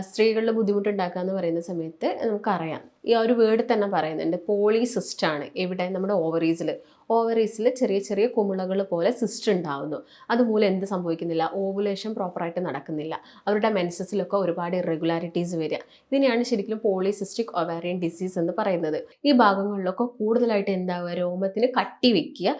സ്ത്രീകളുടെ ബുദ്ധിമുട്ടുണ്ടാക്കുക എന്ന് പറയുന്ന സമയത്ത് നമുക്കറിയാം ഈ ഒരു വേർഡ് തന്നെ പറയുന്നുണ്ട്. പോളിസിസ്റ്റ് ആണ്. എവിടെ? നമ്മുടെ ഓവറീസിൽ ചെറിയ ചെറിയ കുമിളകൾ പോലെ സിസ്റ്റ് ഉണ്ടാവുന്നു. അതുമൂലം എന്ത് സംഭവിക്കുന്നില്ല? ഓവുലേഷൻ പ്രോപ്പറായിട്ട് നടക്കുന്നില്ല. അവരുടെ മെൻസസിലൊക്കെ ഒരുപാട് ഇറഗുലാരിറ്റീസ് വരിക. ഇതിനെയാണ് ശരിക്കും പോളിസിസ്റ്റിക് ഒവാരിയൻ ഡിസീസ് എന്ന് പറയുന്നത്. ഈ ഭാഗങ്ങളിലൊക്കെ കൂടുതലായിട്ട് എന്താവുക? രോമത്തിന് കട്ടി വെക്കുക.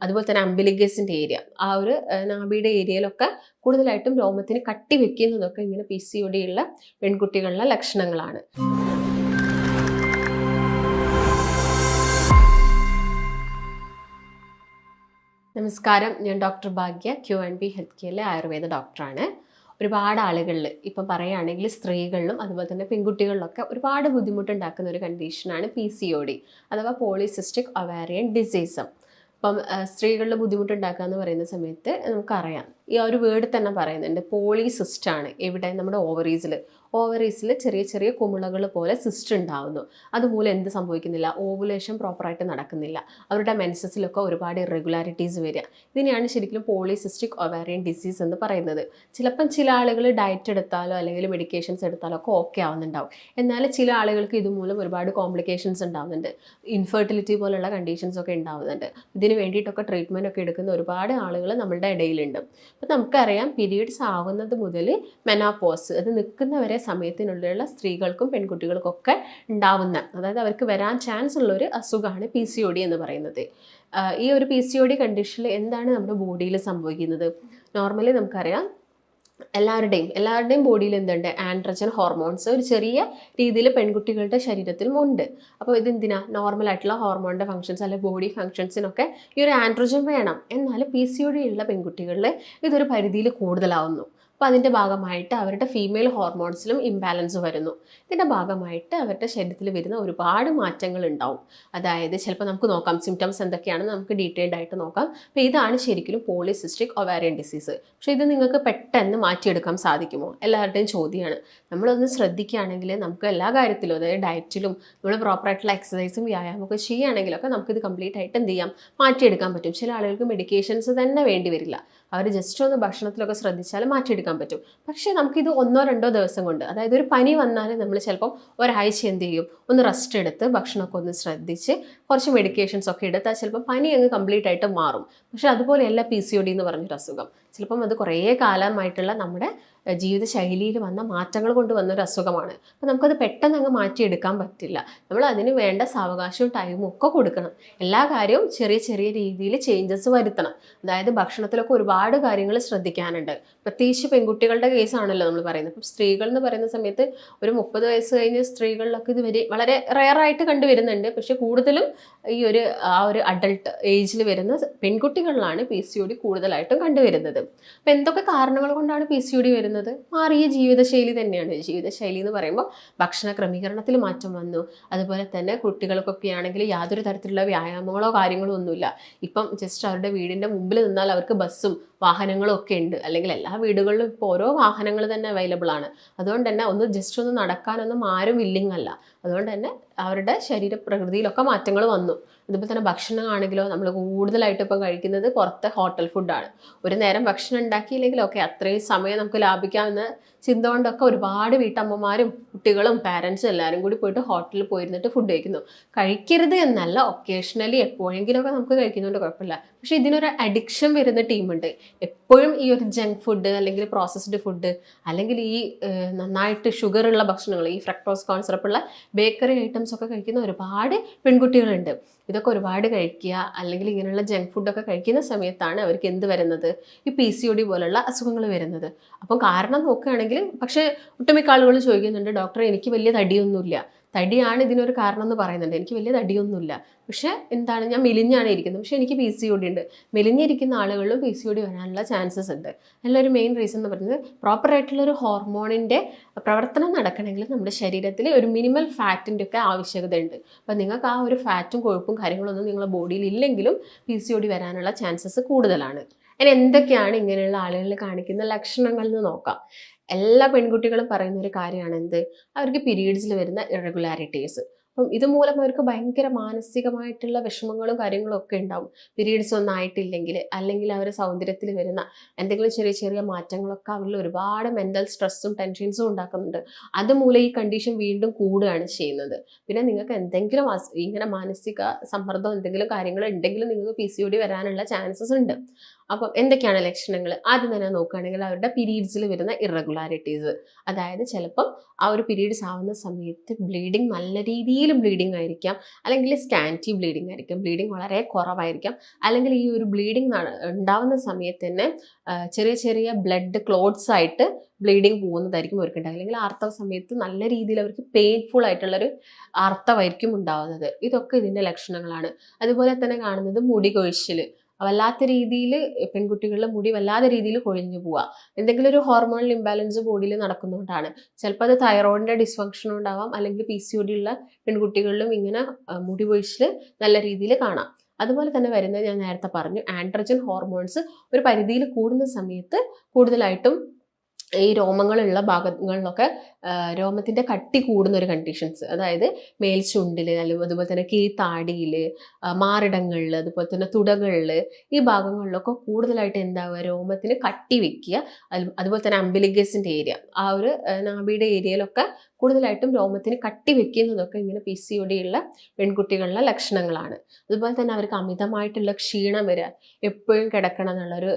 അതുപോലെ തന്നെ അംബിലിഗസിൻ്റെ ഏരിയ, ആ ഒരു നാഭിയുടെ ഏരിയയിലൊക്കെ കൂടുതലായിട്ടും രോമത്തിന് കട്ടി വെക്കുന്നതൊക്കെ ഇങ്ങനെ PCOD ഉള്ള പെൺകുട്ടികളുടെ ലക്ഷണങ്ങളാണ്. നമസ്കാരം, ഞാൻ ഡോക്ടർ ഭാഗ്യ, QNB ഹെൽത്ത് കെയറിലെ ആയുർവേദ ഡോക്ടറാണ്. ഒരുപാട് ആളുകളിൽ ഇപ്പം പറയുകയാണെങ്കിൽ സ്ത്രീകളിലും അതുപോലെ തന്നെ പെൺകുട്ടികളിലൊക്കെ ഒരുപാട് ബുദ്ധിമുട്ടുണ്ടാക്കുന്ന ഒരു കണ്ടീഷനാണ് PCOD അഥവാ പോളിസിസ്റ്റിക് ഒവാരിയൻ ഡിസീസ്. അപ്പം സ്ത്രീകളുടെ ബുദ്ധിമുട്ടുണ്ടാക്കുക എന്ന് പറയുന്ന സമയത്ത് നമുക്കറിയാം ഈ ഒരു വേർഡ് തന്നെ പറയുന്നുണ്ട്. പോളിസിസ്റ്റ് ആണ്. എവിടെ? നമ്മുടെ ഓവറീസിൽ ചെറിയ ചെറിയ കുമിളകൾ പോലെ സിസ്റ്റ് ഉണ്ടാവുന്നു. അതുമൂലം എന്ത് സംഭവിക്കുന്നില്ല? ഓവുലേഷൻ പ്രോപ്പറായിട്ട് നടക്കുന്നില്ല. അവരുടെ മെൻസസിലൊക്കെ ഒരുപാട് ഇറഗുലാരിറ്റീസ് വരിക. ഇതിനെയാണ് ശരിക്കും പോളിസിസ്റ്റിക് ഒവാരിയൻ ഡിസീസ് എന്ന് പറയുന്നത്. ചിലപ്പം ചില ആളുകൾ ഡയറ്റ് എടുത്താലോ അല്ലെങ്കിൽ മെഡിക്കേഷൻസ് എടുത്താലോ ഒക്കെ ഓക്കെ ആവുന്നുണ്ടാവും. എന്നാൽ ചില ആളുകൾക്ക് ഇതുമൂലം ഒരുപാട് കോംപ്ലിക്കേഷൻസ് ഉണ്ടാവുന്നുണ്ട്. ഇൻഫെർട്ടിലിറ്റി പോലുള്ള കണ്ടീഷൻസ് ഒക്കെ ഉണ്ടാവുന്നുണ്ട്. ഇതിന് വേണ്ടിയിട്ടൊക്കെ ട്രീറ്റ്മെൻറ്റ് ഒക്കെ എടുക്കുന്ന ഒരുപാട് ആളുകൾ നമ്മളുടെ ഇടയിലുണ്ട്. അപ്പോൾ നമുക്കറിയാം പീരീഡ്സ് ആവുന്നത് മുതൽ മെനോപോസ്, അത് നിൽക്കുന്നവരെ സമയത്തിനുള്ളിലുള്ള സ്ത്രീകൾക്കും പെൺകുട്ടികൾക്കും ഒക്കെ ഉണ്ടാവുന്ന, അതായത് അവർക്ക് വരാൻ ചാൻസ് ഉള്ളൊരു അസുഖമാണ് PCOD എന്ന് പറയുന്നത്. ഈ ഒരു PCOD കണ്ടീഷനിൽ എന്താണ് നമ്മുടെ ബോഡിയിൽ സംഭവിക്കുന്നത്? നോർമലി നമുക്കറിയാം എല്ലാവരുടെയും ബോഡിയിൽ എന്തുണ്ട്? ആൻഡ്രജൻ ഹോർമോൺസ് ഒരു ചെറിയ രീതിയിൽ പെൺകുട്ടികളുടെ ശരീരത്തിലും ഉണ്ട്. അപ്പോൾ ഇതെന്തിനാ? നോർമലായിട്ടുള്ള ഹോർമോണിൻ്റെ ഫംഗ്ഷൻസ് അല്ലെങ്കിൽ ബോഡി ഫംഗ്ഷൻസിനൊക്കെ ഈ ഒരു ആൻഡ്രജൻ വേണം. എന്നാൽ PCOD ഉള്ള പെൺകുട്ടികളിൽ ഇതൊരു പരിധിയിൽ കൂടുതലാവുന്നു. അപ്പോൾ അതിൻ്റെ ഭാഗമായിട്ട് അവരുടെ ഫീമെയിൽ ഹോർമോൺസിലും ഇംബാലൻസ് വരുന്നു. ഇതിൻ്റെ ഭാഗമായിട്ട് അവരുടെ ശരീരത്തിൽ വരുന്ന ഒരുപാട് മാറ്റങ്ങൾ ഉണ്ടാവും. അതായത് ചിലപ്പോൾ നമുക്ക് നോക്കാം സിംറ്റംസ് എന്തൊക്കെയാണെന്ന് നമുക്ക് ഡീറ്റെയിൽഡ് ആയിട്ട് നോക്കാം. അപ്പോൾ ഇതാണ് ശരിക്കും പോളിസിസ്റ്റിക് ഒവാരിയൻ ഡിസീസ്. പക്ഷേ ഇത് നിങ്ങൾക്ക് പെട്ടെന്ന് മാറ്റിയെടുക്കാൻ സാധിക്കുമോ? എല്ലാവരുടെയും ചോദ്യമാണ്. നമ്മളൊന്ന് ശ്രദ്ധിക്കുകയാണെങ്കിൽ നമുക്ക് എല്ലാ കാര്യത്തിലും, അതായത് ഡയറ്റിലും നമ്മൾ പ്രോപ്പറായിട്ടുള്ള എക്സസൈസും വ്യായാമമൊക്കെ ചെയ്യുകയാണെങ്കിലൊക്കെ നമുക്കിത് കംപ്ലീറ്റ് ആയിട്ട് എന്ത് ചെയ്യാം? മാറ്റിയെടുക്കാൻ പറ്റും. ചില ആളുകൾക്ക് മെഡിക്കേഷൻസ് തന്നെ വേണ്ടി വരില്ല. അവർ ജസ്റ്റ് ഒന്ന് ഭക്ഷണത്തിലൊക്കെ ശ്രദ്ധിച്ചാൽ മാറ്റിയെടുക്കാൻ പറ്റും. പക്ഷേ നമുക്കിത് 1-2 ദിവസം കൊണ്ട്, അതായത് ഒരു പനി വന്നാൽ നമ്മൾ ചിലപ്പം ഒരാഴ്ച എന്ത് ചെയ്യും? ഒന്ന് റെസ്റ്റ് എടുത്ത് ഭക്ഷണമൊക്കെ ഒന്ന് ശ്രദ്ധിച്ച് കുറച്ച് മെഡിക്കേഷൻസ് ഒക്കെ എടുത്താൽ ചിലപ്പോൾ പനി അങ്ങ് കംപ്ലീറ്റ് ആയിട്ട് മാറും. പക്ഷേ അതുപോലെയല്ല PCOD എന്ന് പറഞ്ഞൊരു അസുഖം. ചിലപ്പം അത് കുറേ കാലമായിട്ടുള്ള നമ്മുടെ ജീവിതശൈലിയിൽ വന്ന മാറ്റങ്ങൾ കൊണ്ട് വന്നൊരു അസുഖമാണ്. അപ്പോൾ നമുക്കത് പെട്ടെന്ന് അങ്ങ് മാറ്റിയെടുക്കാൻ പറ്റില്ല. നമ്മൾ അതിന് വേണ്ട സാവകാശവും ടൈമും ഒക്കെ കൊടുക്കണം. എല്ലാ കാര്യവും ചെറിയ ചെറിയ രീതിയിൽ ചേഞ്ചസ് വരുത്തണം. അതായത് ഭക്ഷണത്തിലൊക്കെ ഒരുപാട് കാര്യങ്ങൾ ശ്രദ്ധിക്കാനുണ്ട്. പ്രത്യേകിച്ച് പെൺകുട്ടികളുടെ കേസാണല്ലോ നമ്മൾ പറയുന്നത്. അപ്പം സ്ത്രീകൾ എന്ന് പറയുന്ന സമയത്ത് ഒരു 30 വയസ്സ് കഴിഞ്ഞ സ്ത്രീകളിലൊക്കെ ഇത് വളരെ റെയറായിട്ട് കണ്ടുവരുന്നുണ്ട്. പക്ഷെ കൂടുതലും ഈ ആ ഒരു അഡൾട്ട് ഏജിൽ വരുന്ന പെൺകുട്ടികളിലാണ് PCOD കൂടുതലായിട്ടും കണ്ടുവരുന്നത്. അപ്പം എന്തൊക്കെ കാരണങ്ങൾ കൊണ്ടാണ് PCOD വരുന്നത്? മാറിയ ജീവിതശൈലി തന്നെയാണ്. ജീവിതശൈലി എന്ന് പറയുമ്പോൾ ഭക്ഷണ ക്രമീകരണത്തിൽ മാറ്റം വന്നു. അതുപോലെ തന്നെ കുട്ടികൾക്കൊക്കെ ആണെങ്കിൽ യാതൊരു തരത്തിലുള്ള വ്യായാമങ്ങളോ കാര്യങ്ങളോ ഒന്നുമില്ല. ഇപ്പം ജസ്റ്റ് അവരുടെ വീടിൻ്റെ മുമ്പിൽ നിന്നാൽ അവർക്ക് ബസ്സും വാഹനങ്ങളും ഒക്കെ ഉണ്ട്. അല്ലെങ്കിൽ എല്ലാ വീടുകളിലും ഇപ്പോൾ ഓരോ വാഹനങ്ങൾ തന്നെ അവൈലബിൾ ആണ്. അതുകൊണ്ട് തന്നെ ജസ്റ്റ് ഒന്ന് നടക്കാനൊന്നും ആരും വില്ലിങ് അല്ല. അതുകൊണ്ട് തന്നെ അവരുടെ ശരീരപ്രകൃതിയിലൊക്കെ മാറ്റങ്ങൾ വന്നു. അതുപോലെ തന്നെ ഭക്ഷണമാണെങ്കിലോ നമ്മൾ കൂടുതലായിട്ട് ഇപ്പം കഴിക്കുന്നത് പുറത്തെ ഹോട്ടൽ ഫുഡാണ്. ഒരു നേരം ഭക്ഷണം ഉണ്ടാക്കിയില്ലെങ്കിൽ ഓക്കെ, അത്രയും സമയം നമുക്ക് ലാഭിക്കാമെന്ന ചിന്ത കൊണ്ടൊക്കെ ഒരുപാട് വീട്ടമ്മമാരും കുട്ടികളും പാരൻസും എല്ലാവരും കൂടി പോയിട്ട് ഹോട്ടലിൽ പോയിരുന്നിട്ട് ഫുഡ് കഴിക്കരുത് എന്നല്ല, ഒക്കേഷണലി എപ്പോഴെങ്കിലുമൊക്കെ നമുക്ക് കഴിക്കുന്നുണ്ട്, കുഴപ്പമില്ല. പക്ഷേ ഇതിനൊരു അഡിക്ഷൻ വരുന്ന ടീമുണ്ട്. എപ്പോഴും ഈ ഒരു ജങ്ക് ഫുഡ് അല്ലെങ്കിൽ പ്രോസസ്ഡ് ഫുഡ് അല്ലെങ്കിൽ ഈ നന്നായിട്ട് ഷുഗറുള്ള ഭക്ഷണങ്ങൾ, ഈ ഫ്രക്ടോസ് കോൺ സിറപ്പുള്ള ബേക്കറി ഐറ്റംസ് ഒക്കെ കഴിക്കുന്ന ഒരുപാട് പെൺകുട്ടികളുണ്ട്. ഇതൊക്കെ ഒരുപാട് കഴിക്കുക അല്ലെങ്കിൽ ഇങ്ങനെയുള്ള ജങ്ക് ഫുഡൊക്കെ കഴിക്കുന്ന സമയത്താണ് അവർക്ക് എന്ത് വരുന്നത്? ഈ PCOD പോലുള്ള അസുഖങ്ങൾ വരുന്നത്. അപ്പം കാരണം നോക്കുകയാണെങ്കിൽ, പക്ഷേ ഒട്ടുമിക്ക ആളുകൾ ചോദിക്കുന്നുണ്ട്, ഡോക്ടറെ എനിക്ക് വലിയ തടിയൊന്നുമില്ല, തടിയാണ് ഇതിനൊരു കാരണം എന്ന് പറയുന്നുണ്ട്. എനിക്ക് വലിയ തടിയൊന്നുമില്ല, പക്ഷേ എന്താണ്, ഞാൻ മെലിഞ്ഞാണ് ഇരിക്കുന്നത്, പക്ഷേ എനിക്ക് PCOD ഉണ്ട്. മെലിഞ്ഞിരിക്കുന്ന ആളുകളിലും PCOD വരാനുള്ള ചാൻസസ് ഉണ്ട്. അതിലൊരു മെയിൻ റീസൺ എന്ന് പറയുന്നത് പ്രോപ്പറായിട്ടുള്ളൊരു ഹോർമോണിൻ്റെ പ്രവർത്തനം നടക്കണമെങ്കിൽ നമ്മുടെ ശരീരത്തിൽ ഒരു മിനിമൽ ഫാറ്റിൻ്റെ ഒക്കെ ആവശ്യകത ഉണ്ട്. അപ്പോൾ നിങ്ങൾക്ക് ആ ഒരു ഫാറ്റും കൊഴുപ്പും കാര്യങ്ങളൊന്നും നിങ്ങളുടെ ബോഡിയിൽ ഇല്ലെങ്കിലും PCOD വരാനുള്ള ചാൻസസ് കൂടുതലാണ്. ഇനി എന്തൊക്കെയാണ് ഇങ്ങനെയുള്ള ആളുകളിൽ കാണിക്കുന്ന ലക്ഷണങ്ങൾ എന്ന് നോക്കാം. എല്ലാ പെൺകുട്ടികളും പറയുന്ന ഒരു കാര്യമാണ് എന്ത്? അവർക്ക് പീരീഡ്സിൽ വരുന്ന ഇറഗുലാരിറ്റീസ്. അപ്പം ഇതുമൂലം അവർക്ക് ഭയങ്കര മാനസികമായിട്ടുള്ള വിഷമങ്ങളും കാര്യങ്ങളും ഒക്കെ ഉണ്ടാവും. പീരീഡ്സ് ഒന്നും ആയിട്ടില്ലെങ്കിൽ, അല്ലെങ്കിൽ അവരുടെ സൗന്ദര്യത്തിൽ വരുന്ന എന്തെങ്കിലും ചെറിയ ചെറിയ മാറ്റങ്ങളൊക്കെ അവരിൽ ഒരുപാട് മെൻ്റൽ സ്ട്രെസ്സും ടെൻഷൻസും ഉണ്ടാക്കുന്നുണ്ട്. അതുമൂലം ഈ കണ്ടീഷൻ വീണ്ടും കൂടുകയാണ് ചെയ്യുന്നത്. പിന്നെ നിങ്ങൾക്ക് എന്തെങ്കിലും ഇങ്ങനെ മാനസിക സമ്മർദ്ദം എന്തെങ്കിലും കാര്യങ്ങൾ ഉണ്ടെങ്കിലും നിങ്ങൾക്ക് PCOD വരാനുള്ള ചാൻസസ് ഉണ്ട്. അപ്പം എന്തൊക്കെയാണ് ലക്ഷണങ്ങൾ? ആദ്യം തന്നെ നോക്കുകയാണെങ്കിൽ അവരുടെ പീരീഡ്സിൽ വരുന്ന ഇറഗുലാരിറ്റീസ്. അതായത് ചിലപ്പം ആ ഒരു പീരീഡ്സ് ആവുന്ന സമയത്ത് ബ്ലീഡിങ് നല്ല രീതിയിൽ ബ്ലീഡിങ് ആയിരിക്കാം, അല്ലെങ്കിൽ സ്കാൻറ്റി ബ്ലീഡിങ് ആയിരിക്കും, ബ്ലീഡിങ് വളരെ കുറവായിരിക്കാം, അല്ലെങ്കിൽ ഈ ഒരു ബ്ലീഡിങ് ഉണ്ടാവുന്ന സമയത്ത് തന്നെ ചെറിയ ചെറിയ ബ്ലഡ് ക്ലോട്ട്സ് ആയിട്ട് ബ്ലീഡിങ് പോകുന്നതായിരിക്കും അവർക്കുണ്ടാകുക. അല്ലെങ്കിൽ ആർത്തവ സമയത്ത് നല്ല രീതിയിൽ അവർക്ക് പെയിൻഫുൾ ആയിട്ടുള്ളൊരു ആർത്തവായിരിക്കും ഉണ്ടാകുന്നത്. ഇതൊക്കെ ഇതിൻ്റെ ലക്ഷണങ്ങളാണ്. അതുപോലെ തന്നെ കാണുന്നത് മുടി കൊഴിച്ചിൽ, വല്ലാത്ത രീതിയിൽ പെൺകുട്ടികളുടെ മുടി വല്ലാത്ത രീതിയിൽ കൊഴിഞ്ഞു പോവുക. എന്തെങ്കിലും ഒരു ഹോർമോണൽ ഇംബാലൻസ് ബോഡിയിൽ നടക്കുന്നതുകൊണ്ടാണ്. ചിലപ്പോൾ അത് തൈറോയിഡിൻ്റെ ഡിസ്ഫങ്ഷൻ ഉണ്ടാവാം, അല്ലെങ്കിൽ PCOD ഉള്ള പെൺകുട്ടികളിലും ഇങ്ങനെ മുടി കൊഴിച്ചിൽ നല്ല രീതിയിൽ കാണാം. അതുപോലെ തന്നെ വരുന്നത് ഞാൻ നേരത്തെ പറഞ്ഞു, ആൻഡ്രോജൻ ഹോർമോൺസ് ഒരു പരിധിയിൽ കൂടുന്ന സമയത്ത് കൂടുതലായിട്ടും ഈ രോമങ്ങളുള്ള ഭാഗങ്ങളിലൊക്കെ രോമത്തിൻ്റെ കട്ടി കൂടുന്ന ഒരു കണ്ടീഷൻസ്, അതായത് മേൽചുണ്ടിൽ, അല്ലെങ്കിൽ അതുപോലെ തന്നെ കീഴ്ത്താടിയിൽ, മാറിടങ്ങളിൽ, അതുപോലെ തന്നെ തുടകളിൽ, ഈ ഭാഗങ്ങളിലൊക്കെ കൂടുതലായിട്ട് എന്താവുക, രോമത്തിന് കട്ടി വെക്കുക. അതുപോലെ തന്നെ അംബിലിഗസിൻ്റെ ഏരിയ, ആ ഒരു നാഭിയുടെ ഏരിയയിലൊക്കെ കൂടുതലായിട്ടും രോമത്തിന് കട്ടി വെക്കുന്നതൊക്കെ ഇങ്ങനെ PCOD ഉള്ള പെൺകുട്ടികളുടെ ലക്ഷണങ്ങളാണ്. അതുപോലെ തന്നെ അവർക്ക് അമിതമായിട്ടുള്ള ക്ഷീണം വരിക, എപ്പോഴും കിടക്കണം എന്നുള്ളൊരു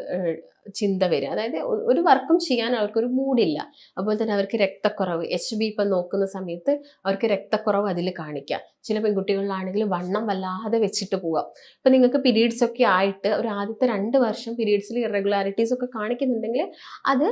ചിന്ത വരിക, അതായത് ഒരു വർക്കും ചെയ്യാൻ അവർക്കൊരു മൂഡില്ല. അതുപോലെ തന്നെ അവർക്ക് രക്തക്കുറവ്, HB ഇപ്പം നോക്കുന്ന സമയത്ത് അവർക്ക് രക്തക്കുറവ് അതിൽ കാണിക്കുക. ചില പെൺകുട്ടികളിലാണെങ്കിൽ വണ്ണം വല്ലാതെ വെച്ചിട്ട് പോവാം. ഇപ്പം നിങ്ങൾക്ക് പീരീഡ്സ് ഒക്കെ ആയിട്ട് ഒരു ആദ്യത്തെ 2 വർഷം പീരീഡ്സിൽ ഇറഗുലാരിറ്റീസ് ഒക്കെ കാണിക്കുന്നുണ്ടെങ്കിൽ അത്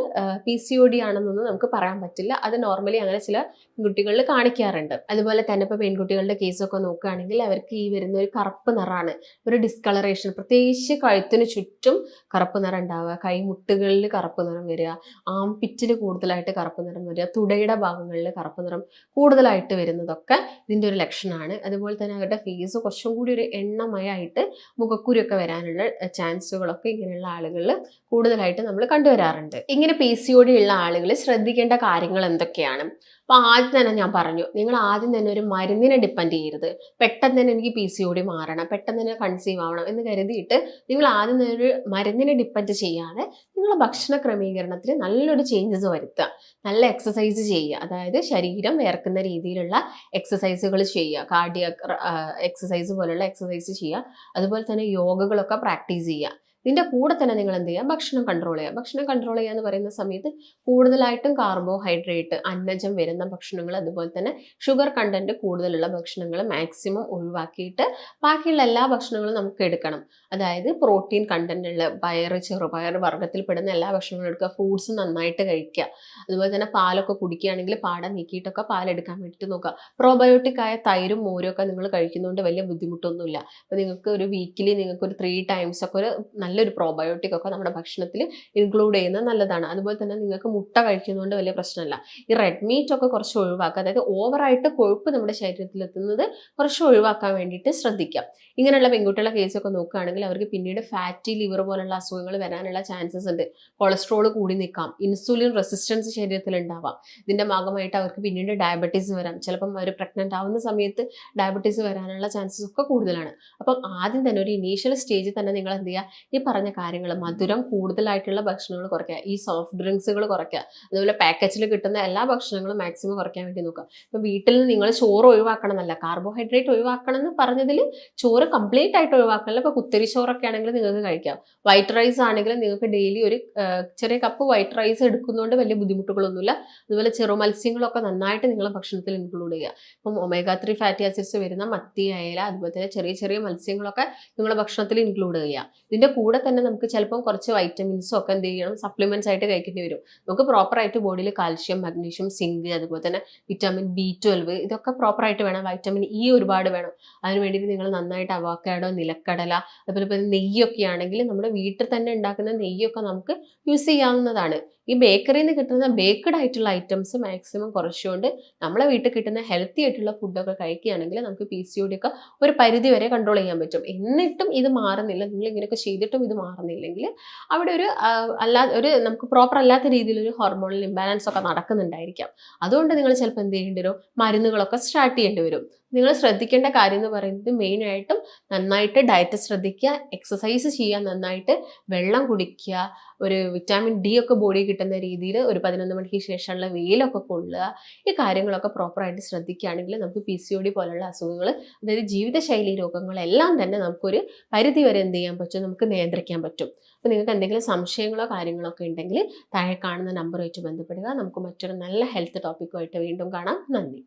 PCOD ആണെന്നൊന്നും നമുക്ക് പറയാൻ പറ്റില്ല. അത് നോർമലി അങ്ങനെ ചില പെൺകുട്ടികളിൽ കാണിക്കാറുണ്ട്. അതുപോലെ തന്നെ ഇപ്പോൾ പെൺകുട്ടികളുടെ കേസൊക്കെ നോക്കുകയാണെങ്കിൽ അവർക്ക് ഈ വരുന്ന ഒരു കറുപ്പ് നിറമാണ്, ഒരു ഡിസ്കളറേഷൻ, പ്രത്യേകിച്ച് കഴുത്തിന് ചുറ്റും കറുപ്പ് നിറം ഉണ്ടാവുക, കൈമുട്ടുകളിൽ കറുപ്പ് നിറം വരിക, ആംപിറ്റിൽ കൂടുതലായിട്ട് കറുപ്പ് നിറം വരിക, തുടയുടെ ഭാഗങ്ങളിൽ കറുപ്പ് നിറം കൂടുതലായിട്ട് വരുന്നതൊക്കെ ഇതിൻ്റെ ഒരു ലക്ഷണമാണ്. അതുപോലെ തന്നെ അവരുടെ ഫേസ് കുറച്ചും കൂടി ഒരു എണ്ണമയമായിട്ട് മുഖക്കുരുക്കെ വരാനുള്ള ചാൻസുകളൊക്കെ ഇങ്ങനെയുള്ള ആളുകളിൽ കൂടുതലായിട്ട് നമ്മൾ കണ്ടുവരാറുണ്ട്. ഇങ്ങനെ PCOD ഉള്ള ആളുകൾ ശ്രദ്ധിക്കേണ്ട കാര്യങ്ങൾ എന്തൊക്കെയാണ്? അപ്പോൾ ആദ്യം തന്നെ ഞാൻ പറഞ്ഞു, നിങ്ങൾ ആദ്യം തന്നെ ഒരു മരുന്നിനെ ഡിപ്പെൻഡ് ചെയ്യരുത്. പെട്ടെന്ന് തന്നെ എനിക്ക് PCOD മാറണം, പെട്ടെന്ന് തന്നെ കൺസീവ് ആവണം എന്ന് കരുതിയിട്ട് നിങ്ങൾ ആദ്യം തന്നെ ഒരു മരുന്നിനെ ഡിപ്പെൻഡ് ചെയ്യാതെ നിങ്ങളുടെ ഭക്ഷണ ക്രമീകരണത്തിൽ നല്ലൊരു ചേഞ്ചസ് വരുത്തുക. നല്ല എക്സസൈസ് ചെയ്യുക, അതായത് ശരീരം വേർക്കുന്ന രീതിയിലുള്ള എക്സസൈസുകൾ ചെയ്യുക, കാർഡിയക് എക്സസൈസ് പോലുള്ള എക്സസൈസ് ചെയ്യുക. അതുപോലെ തന്നെ യോഗകളൊക്കെ പ്രാക്ടീസ് ചെയ്യുക. ഇതിൻ്റെ കൂടെ തന്നെ നിങ്ങൾ എന്ത് ചെയ്യുക, ഭക്ഷണം കൺട്രോൾ ചെയ്യുക. ഭക്ഷണം കൺട്രോൾ ചെയ്യുക എന്ന് പറയുന്ന സമയത്ത് കൂടുതലായിട്ടും കാർബോഹൈഡ്രേറ്റ്, അന്നജം വരുന്ന ഭക്ഷണങ്ങൾ, അതുപോലെ തന്നെ ഷുഗർ കണ്ടന്റ് കൂടുതലുള്ള ഭക്ഷണങ്ങൾ മാക്സിമം ഒഴിവാക്കിയിട്ട് ബാക്കിയുള്ള എല്ലാ ഭക്ഷണങ്ങളും നമുക്ക് എടുക്കണം. അതായത് പ്രോട്ടീൻ കണ്ടന്റ് ഉള്ള പയറ്, ചെറുപയർ വർഗ്ഗത്തിൽപ്പെടുന്ന എല്ലാ ഭക്ഷണങ്ങളും എടുക്കുക. ഫ്രൂട്ട്സ് നന്നായിട്ട് കഴിക്കുക. അതുപോലെ തന്നെ പാലൊക്കെ കുടിക്കുകയാണെങ്കിൽ പാട നീക്കിയിട്ടൊക്കെ പാലെടുക്കാൻ വേണ്ടിയിട്ട് നോക്കുക. പ്രോബയോട്ടിക് ആയ തൈരും മോരും ഒക്കെ നിങ്ങൾ കഴിക്കുന്നതുകൊണ്ട് വലിയ ബുദ്ധിമുട്ടൊന്നുമില്ല. അപ്പോൾ നിങ്ങൾക്ക് ഒരു വീക്കിലി നിങ്ങൾക്ക് ഒരു 3 times ഒക്കെ ഒരു നല്ലൊരു പ്രോബയോട്ടിക് ഒക്കെ നമ്മുടെ ഭക്ഷണത്തിൽ ഇൻക്ലൂഡ് ചെയ്യുന്നത് നല്ലതാണ്. അതുപോലെ തന്നെ നിങ്ങൾക്ക് മുട്ട കഴിക്കുന്നതുകൊണ്ട് വലിയ പ്രശ്നമില്ല. ഈ റെഡ് മീറ്റ് ഒക്കെ കുറച്ച് ഒഴിവാക്കുക, അതായത് ഓവറായിട്ട് കൊഴുപ്പ് നമ്മുടെ ശരീരത്തിൽ എത്തുന്നത് കുറച്ച് ഒഴിവാക്കാൻ വേണ്ടിയിട്ട് ശ്രദ്ധിക്കാം. ഇങ്ങനെയുള്ള പെൺകുട്ടികളുടെ കേസൊക്കെ നോക്കുകയാണെങ്കിൽ അവർക്ക് പിന്നീട് ഫാറ്റി ലിവർ പോലുള്ള അസുഖങ്ങൾ വരാനുള്ള ചാൻസസ് ഉണ്ട്. കൊളസ്ട്രോൾ കൂടി നിൽക്കാം, ഇൻസുലിൻ റെസിസ്റ്റൻസ് ശരീരത്തിൽ ഉണ്ടാവാം. ഇതിൻ്റെ ഭാഗമായിട്ട് അവർക്ക് പിന്നീട് ഡയബറ്റീസ് വരാം. ചിലപ്പം അവർ പ്രഗ്നൻ്റ് ആവുന്ന സമയത്ത് ഡയബറ്റീസ് വരാനുള്ള ചാൻസസ് ഒക്കെ കൂടുതലാണ്. അപ്പം ആദ്യം തന്നെ ഒരു ഇനീഷ്യൽ സ്റ്റേജിൽ തന്നെ നിങ്ങൾ എന്ത് ചെയ്യുക, ഈ പറഞ്ഞ കാര്യങ്ങൾ, മധുരം കൂടുതലായിട്ടുള്ള ഭക്ഷണങ്ങൾ കുറയ്ക്കുക, ഈ സോഫ്റ്റ് ഡ്രിങ്ക്സുകൾ കുറയ്ക്കുക, അതുപോലെ പാക്കറ്റിൽ കിട്ടുന്ന എല്ലാ ഭക്ഷണങ്ങളും മാക്സിമം കുറയ്ക്കാൻ വേണ്ടി നോക്കുക. ഇപ്പം വീട്ടിൽ നിന്ന് നിങ്ങൾ ചോറ് ഒഴിവാക്കണം എന്നല്ല, കാർബോഹൈഡ്രേറ്റ് ഒഴിവാക്കണം എന്ന് പറഞ്ഞതിൽ ചോറ് കംപ്ലീറ്റ് ആയിട്ട് ഒഴിവാക്കണമല്ലോ. ഇപ്പോൾ കുത്തരി ചോറൊക്കെ ആണെങ്കിൽ നിങ്ങൾക്ക് കഴിക്കാം. വൈറ്റ് റൈസ് ആണെങ്കിലും നിങ്ങൾക്ക് ഡെയിലി ഒരു ചെറിയ കപ്പ് വൈറ്റ് റൈസ് എടുക്കുന്നതുകൊണ്ട് വലിയ ബുദ്ധിമുട്ടുകളൊന്നുമില്ല. അതുപോലെ ചെറു മത്സ്യങ്ങളൊക്കെ നന്നായിട്ട് നിങ്ങളുടെ ഭക്ഷണത്തിൽ ഇൻക്ലൂഡ് ചെയ്യുക. ഇപ്പം omega-3 ഫാറ്റി ആസിഡ്സ് വരുന്ന മത്തി, അയല, അതുപോലെ തന്നെ ചെറിയ ചെറിയ മത്സ്യങ്ങളൊക്കെ നിങ്ങളുടെ ഭക്ഷണത്തിൽ ഇൻക്ലൂഡ് ചെയ്യുക. ഇതിൻ്റെ കൂടെ തന്നെ നമുക്ക് ചിലപ്പം കുറച്ച് വൈറ്റമിൻസും ഒക്കെ എന്ത് ചെയ്യണം, സപ്ലിമെന്റ്സ് ആയിട്ട് കഴിക്കേണ്ടി വരും. നമുക്ക് പ്രോപ്പറായിട്ട് ബോഡിയിൽ കാൽഷ്യം, മഗ്നീഷ്യം, സിങ്ക്, അതുപോലെ തന്നെ വിറ്റാമിൻ B12 ഇതൊക്കെ പ്രോപ്പറായിട്ട് വേണം. വൈറ്റമിൻ E ഒരുപാട് വേണം. അതിന് വേണ്ടിയിട്ട് നിങ്ങൾ നന്നായിട്ട് അവോക്കാഡോ, നിലക്കടല, അതുപോലെ നെയ്യൊക്കെ ആണെങ്കിൽ നമ്മുടെ വീട്ടിൽ തന്നെ ഉണ്ടാക്കുന്ന നെയ്യൊക്കെ നമുക്ക് യൂസ് ചെയ്യാവുന്നതാണ്. ഈ ബേക്കറിയിൽ നിന്ന് കിട്ടുന്ന ബേക്ക്ഡ് ആയിട്ടുള്ള ഐറ്റംസ് മാക്സിമം കുറച്ചുകൊണ്ട് നമ്മളെ വീട്ടിൽ കിട്ടുന്ന ഹെൽത്തി ആയിട്ടുള്ള ഫുഡൊക്കെ കഴിക്കുകയാണെങ്കിൽ നമുക്ക് PCOD ഒക്കെ ഒരു പരിധി വരെ കൺട്രോൾ ചെയ്യാൻ പറ്റും. എന്നിട്ടും ഇത് മാറുന്നില്ല, നിങ്ങൾ ഇങ്ങനെയൊക്കെ ചെയ്തിട്ടും ഇത് മാറുന്നില്ലെങ്കിൽ അവിടെ ഒരു നമുക്ക് പ്രോപ്പർ അല്ലാത്ത രീതിയിലൊരു ഹോർമോണൽ ഇംബാലൻസ് ഒക്കെ നടക്കുന്നുണ്ടായിരിക്കാം. അതുകൊണ്ട് നിങ്ങൾ ചിലപ്പോൾ എന്ത് ചെയ്യേണ്ടി വരും, മരുന്നുകളൊക്കെ സ്റ്റാർട്ട് ചെയ്യേണ്ടി വരും. നിങ്ങൾ ശ്രദ്ധിക്കേണ്ട കാര്യം എന്ന് പറയുന്നത് മെയിനായിട്ടും നന്നായിട്ട് ഡയറ്റ് ശ്രദ്ധിക്കുക, എക്സസൈസ് ചെയ്യുക, നന്നായിട്ട് വെള്ളം കുടിക്കുക, ഒരു വിറ്റാമിൻ ഡി ഒക്കെ ബോഡി കിട്ടുന്ന രീതിയിൽ ഒരു 11 മണിക്ക് ശേഷമുള്ള വെയിലൊക്കെ കൊള്ളുക. ഈ കാര്യങ്ങളൊക്കെ പ്രോപ്പറായിട്ട് ശ്രദ്ധിക്കുകയാണെങ്കിൽ നമുക്ക് PCOD പോലുള്ള അസുഖങ്ങൾ, അതായത് ജീവിതശൈലി രോഗങ്ങളെല്ലാം തന്നെ നമുക്കൊരു പരിധി വരെ എന്ത് ചെയ്യാൻ പറ്റും, നമുക്ക് നിയന്ത്രിക്കാൻ പറ്റും. അപ്പോൾ നിങ്ങൾക്ക് എന്തെങ്കിലും സംശയങ്ങളോ കാര്യങ്ങളോ ഒക്കെ ഉണ്ടെങ്കിൽ താഴെ കാണുന്ന നമ്പറുമായിട്ട് ബന്ധപ്പെടുക. നമുക്ക് മറ്റൊരു നല്ല ഹെൽത്ത് ടോപ്പിക്കുമായിട്ട് വീണ്ടും കാണാം. നന്ദി.